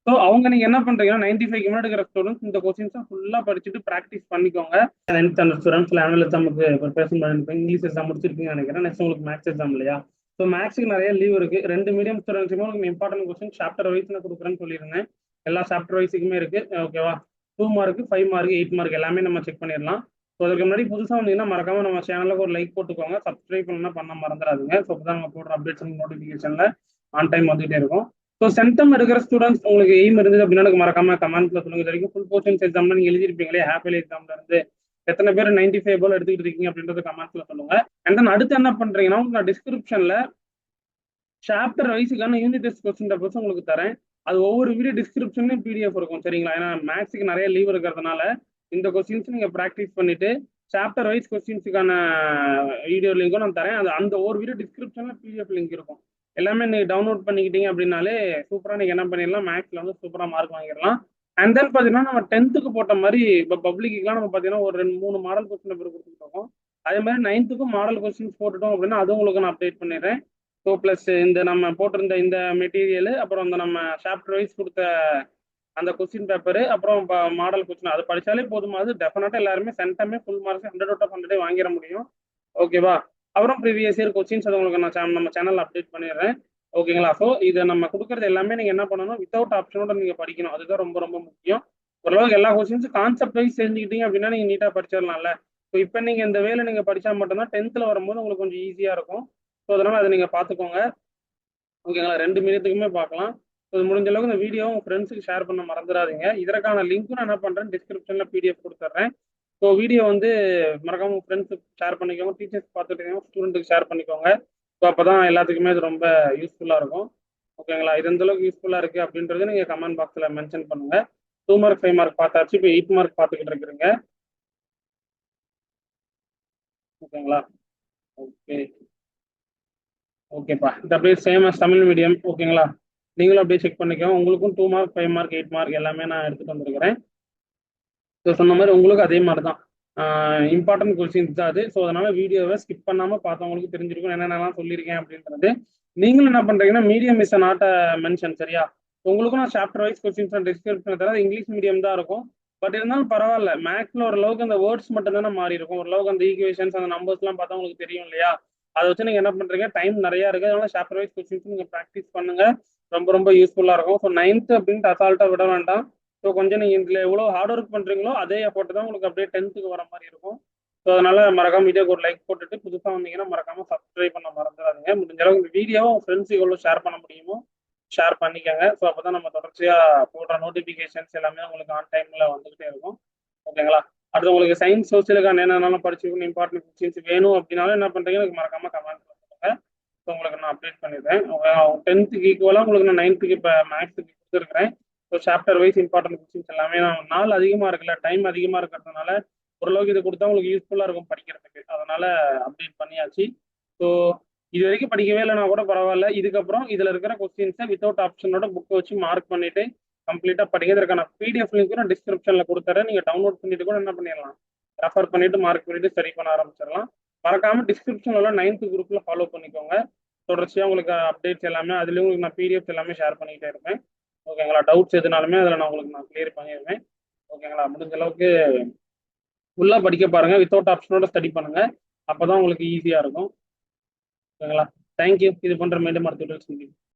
So அவங்க நீங்க என்ன பண்றீங்கன்னா 95க்கு முன்னாடி இருக்கிற ஸ்டூடெண்ட்ஸ் இந்த கொஸ்டின்ஸை ஃபுல்லா படிச்சுட்டு ப்ராக்டிஸ் பண்ணிக்கோங்க. 9th ஸ்டாண்டர்ட் ஸ்டூடெண்ட்ஸ் 11th எக்ஸாமுக்கு ப்ரிப்பரேஷன் பண்ணிருப்பீங்க. இங்கிலீஷ் எக்ஸாம் முடிச்சிருப்பீங்கன்னு நினைக்கிறேன். நெக்ஸ்ட் உங்களுக்கு மேக்ஸ் எக்ஸாம் இல்லையா? ஸோ மேக்ஸுக்கு நிறைய லீவ் இருக்கு. 2 மீடியம் ஸ்டூடெண்ட்ஸுமே உங்களுக்கு இம்பார்ட்டன்ட் கொஸ்டின் சாப்டர் வைஸ் நான் கொடுக்குறேன்னு சொல்லியிருந்தேன். எல்லா சாப்டர் வைஸுக்குமே இருக்கு. ஓகேவா? 2 மார்க், 5 மார்க், 8 மார்க் எல்லாமே நம்ம செக் பண்ணிடலாம். ஸோ அதுக்கு முன்னாடி புதுசாக வந்தீங்கன்னா மறக்காம நம்ம சேனலுக்கு ஒரு லைக் போட்டுக்கோங்க. சப்ஸ்கிரைப் பண்ண மறந்துடாதுங்க. ஸோ அப்பதான் நம்ம போடுற அப்டேட்ஸ் நோட்டிஃபிகேஷன்ல ஆன் டைம் வந்துகிட்டே இருக்கும். ஸோ சென்டம் எடுக்கிற ஸ்டூடெண்ட்ஸ் உங்களுக்கு எய்ம் இருந்தது அப்படின்னா எனக்கு மறக்காம கமெண்ட்ல சொல்லுங்க. இது வரைக்கும் ஃபுல் போர்ஷன்ஸ் எக்ஸாம்ல நீங்க எழுதிருப்பீங்களே ஹாஃப் எக்ஸாம்ல இருந்து எத்தனை பேர் 95 போல எடுத்துக்கிட்டு இருக்கீங்க அப்படின்றத கமெண்ட்ல சொல்லுங்க. அண்ட் தென் அடுத்து என்ன பண்றீங்கன்னா நான் டிஸ்கிரிப்ஷன்ல சாப்டர் வைஸுக்கான யூனிட் டெஸ்ட் கொஸ்டின் பேப்பர்ஸ் உங்களுக்கு தரேன். அது ஒவ்வொரு வீடியோ டிஸ்கிரிப்ஷன்லயும் பிடிஎஃப் இருக்கும் சரிங்களா? ஏன்னா மேக்ஸுக்கு நிறைய லீவ் இருக்கிறதுனால இந்த கொஸ்டின்ஸ் நீங்க ப்ராக்டிஸ் பண்ணிட்டு சாப்டர் வைஸ் கொஸ்டின்ஸுக்கான வீடியோ லிங்க்கும் நான் தரேன். அது அந்த ஒரு வீடியோ டிஸ்கிரிப்ஷன்ல பிடிஎஃப் லிங்க் இருக்கும். எல்லாமே நீங்க டவுன்லோட் பண்ணிக்கிட்டீங்க அப்படின்னாலே சூப்பரா நீங்க என்ன பண்ணிடலாம், மேக்ஸ்ல வந்து சூப்பரா மார்க் வாங்கிடலாம். அண்ட் தென் பாத்தீங்கன்னா நம்ம 10th போட்ட மாதிரி இப்போ பப்ளிக்குலாம் நம்ம பாத்தீங்கன்னா ஒரு 2 3 மாடல் கொஸ்டின் பேப்பர் கொடுத்துருக்கோம். அதே மாதிரி 9th மாடல் கொஸ்டின்ஸ் போட்டுட்டோம் அப்படின்னா அதுவும் உங்களுக்கு நான் அப்டேட் பண்ணிடுறேன். ஸோ ப்ளஸ் இந்த நம்ம போட்டிருந்த இந்த மெட்டீரியல் அப்புறம் இந்த நம்ம சாப்டர் வைஸ் கொடுத்த அந்த கொஸ்டின் பேப்பர் அப்புறம் மாடல் கொஸ்டின் அதை படிச்சாலே போதுமாது. டெஃபினட்டா எல்லாருமே சென்டமே ஃபுல் மார்க்ஸ் 100/100 வாங்கிட முடியும். ஓகேவா? அப்புறம் ப்ரீவியஸ் இயர் கொஸ்டின்ஸ் அதை உங்களுக்கு நான் நம்ம சேனல் அப்டேட் பண்ணிடுறேன். ஓகேங்களா? ஸோ இதை நம்ம கொடுக்கறது எல்லாமே நீங்க என்ன பண்ணணும், வித்தவுட் ஆப்ஷனோட நீங்க படிக்கணும். அதுதான் ரொம்ப ரொம்ப முக்கியம். ஓரளவுக்கு எல்லா கொஸ்டின்ஸும் கான்செப்ட் வைஸ் தெரிஞ்சுக்கிட்டீங்க அப்படின்னா நீங்க நீட்டா படிச்சிடலாம்ல. ஸோ இப்போ நீங்க இந்த வேலை நீங்க படிச்சா மட்டும்தான் 10th வரும்போது உங்களுக்கு கொஞ்சம் ஈஸியா இருக்கும். ஸோ அதனால அதை நீங்க பார்த்துக்கோங்க. ஓகேங்களா? 2 மீடியத்துக்குமே பார்க்கலாம். ஸோ முடிஞ்ச அளவுக்கு இந்த வீடியோ உங்க ஃப்ரெண்ட்ஸுக்கு ஷேர் பண்ண மறந்துடாதீங்க. இதற்கான லிங்க்கும் நான் என்ன பண்றேன் டிஸ்கிரிப்ஷன்ல பிடிஎஃப் கொடுத்துட்றேன். ஸோ வீடியோ வந்து மறக்காம உங்க ஃப்ரெண்ட்ஸுக்கு ஷேர் பண்ணிக்கோங்க. டீச்சர்ஸ் பார்த்துட்டு இருக்காங்க ஸ்டூடெண்ட்டுக்கு ஷேர் பண்ணிக்கோங்க. ஸோ அப்பதான் எல்லாத்துக்குமே இது ரொம்ப யூஸ்ஃபுல்லா இருக்கும். ஓகேங்களா? இது எந்த அளவுக்கு யூஸ்ஃபுல்லா இருக்கு அப்படின்றது நீங்க கமெண்ட் பாக்ஸ்ல மென்ஷன் பண்ணுங்க. 2 மார்க் 5 மார்க் பார்த்தாச்சு. இப்போ 8 மார்க் பார்த்துக்கிட்டு இருக்கிறீங்க. ஓகேங்களா? ஓகே ஓகேப்பா. இது அப்படியே சேம் தமிழ் மீடியம். ஓகேங்களா? நீங்களும் அப்படியே செக் பண்ணிக்கோங்க. உங்களுக்கும் 2 மார்க் 5 மார்க் 8 மார்க் எல்லாமே நான் எடுத்துட்டு வந்திருக்கிறேன். ஸோ சொன்ன மாதிரி உங்களுக்கு அதே மாதிரி தான் இம்பார்ட்டன்ட் கொஸ்டின்ஸ் தான் அது. ஸோ அதனால வீடியோவை ஸ்கிப் பண்ணாம பார்த்தவங்களுக்கு தெரிஞ்சிருக்கும் என்னென்னலாம் சொல்லியிருக்கேன் அப்படின்றது. நீங்களும் என்ன பண்றீங்கன்னா மீடியம் இஸ் நாட் மென்ஷன் சரியா? உங்களுக்கும் நான் சாப்டர் வைஸ் கொஸ்டின்ஸ் டிஸ்கிரிப்ஷன் தர இங்கிலீஷ் மீடியம் தான் இருக்கும். பட் இருந்தாலும் பரவாயில்ல, மேக்ஸ்ல ஓரளவுக்கு அந்த வேர்ட்ஸ் மட்டும் தானே மாறி இருக்கும். ஓரளவுக்கு அந்த ஈக்குவேஷன்ஸ் அந்த நம்பர்ஸ்லாம் பார்த்தா உங்களுக்கு தெரியும் இல்லையா? அதை வச்சு நீங்க என்ன பண்றீங்க, டைம் நிறைய இருக்கு. அதனால சாப்டர் வைஸ் கொஸ்டின்ஸ் நீங்க ப்ராக்டிஸ் பண்ணுங்க. ரொம்ப ரொம்ப யூஸ்ஃபுல்லா இருக்கும். ஸோ 9th அப்படின்ட்டு அசால்ட்டா விட வேண்டாம். ஸோ கொஞ்சம் நீங்க இதுல எவ்வளவு ஹார்ட் ஒர்க் பண்றீங்களோ அதே எஃபோர்ட் தான் உங்களுக்கு அப்படியே 10th வர மாதிரி இருக்கும். ஸோ அதனால மறக்காம வீடியோக்கு ஒரு லைக் போட்டுட்டு புதுசா வந்தீங்கன்னா மறக்காம சப்ஸ்கிரைப் பண்ண மறந்துடாதீங்க. முடிஞ்ச அளவுக்கு இந்த வீடியோவை உங்க ஃப்ரெண்ட்ஸுக்கு எவ்வளோ ஷேர் பண்ண முடியுமோ ஷேர் பண்ணிக்கோங்க. ஸோ அப்பதான் நம்ம தொடர்ச்சியா போடுற நோட்டிபிகேஷன்ஸ் எல்லாமே உங்களுக்கு ஆன் டைம்ல வந்துகிட்டே இருக்கும். ஓகேங்களா? அடுத்து உங்களுக்கு சயின்ஸ் சோசியலுக்கான என்னென்னலாம் படிச்சுக்கணும் இம்பார்ட்டன்ட் கொஸ்டின்ஸ் வேணும் அப்படின்னாலும் என்ன பண்றீங்க எனக்கு மறக்காம கமெண்ட் பண்ணுங்க. ஸோ உங்களுக்கு நான் அப்டேட் பண்ணிடுறேன். 10th ஈக்குவலாக உங்களுக்கு நான் 9th இப்போ மேக்ஸுக்கு கொடுத்துருக்கிறேன். So chapter wise important questions எல்லாமே நான் நாள் அதிகமாக இருக்குல்ல, டைம் அதிகமாக இருக்கிறதுனால ஓரளவுக்கு இது கொடுத்தா உங்களுக்கு யூஸ்ஃபுல்லாக இருக்கும் படிக்கிறதுக்கு. அதனால அப்டேட் பண்ணியாச்சு. ஸோ இது வரைக்கும் படிக்கவே இல்லைனா கூட பரவாயில்ல. இதுக்கப்புறம் இதுல இருக்கிற கொஸ்டின்ஸை வித்தவுட் ஆப்ஷனோட புக்கை வச்சு மார்க் பண்ணிட்டு கம்ப்ளீட்டா படிக்க இதற்கான பிடிஎஃப் லிங்க் நான் டிஸ்கிரிப்ஷன்ல கொடுத்துறேன். நீங்க டவுன்லோட் பண்ணிட்டு கூட என்ன பண்ணிடலாம், ரெஃபர் பண்ணிட்டு மார்க் பண்ணிட்டு சரி பண்ண ஆரம்பிச்சிடலாம். மறக்காம டிஸ்கிரிப்ஷன்ல 9th குரூப்ல ஃபாலோ பண்ணிக்கோங்க. தொடர்ச்சியா உங்களுக்கு அப்டேட்ஸ் எல்லாமே அதுலயும் உங்களுக்கு நான் பிடிஎஃப் எல்லாமே ஷேர் பண்ணிக்கிட்டே இருப்பேன். ஓகேங்களா? டவுட்ஸ் எதுனாலுமே அதில் நான் உங்களுக்கு நான் கிளியர் பண்ணிடுவேன். ஓகேங்களா? முடிஞ்ச அளவுக்கு ஃபுல்லா படிக்க பாருங்க. வித்தவுட் ஆப்ஷனோட ஸ்டடி பண்ணுங்க. அப்பதான் உங்களுக்கு ஈஸியா இருக்கும். ஓகேங்களா? தேங்க்யூ. இது போன்ற மீண்டும் அடுத்த வீடியோவில் சந்திப்போம்.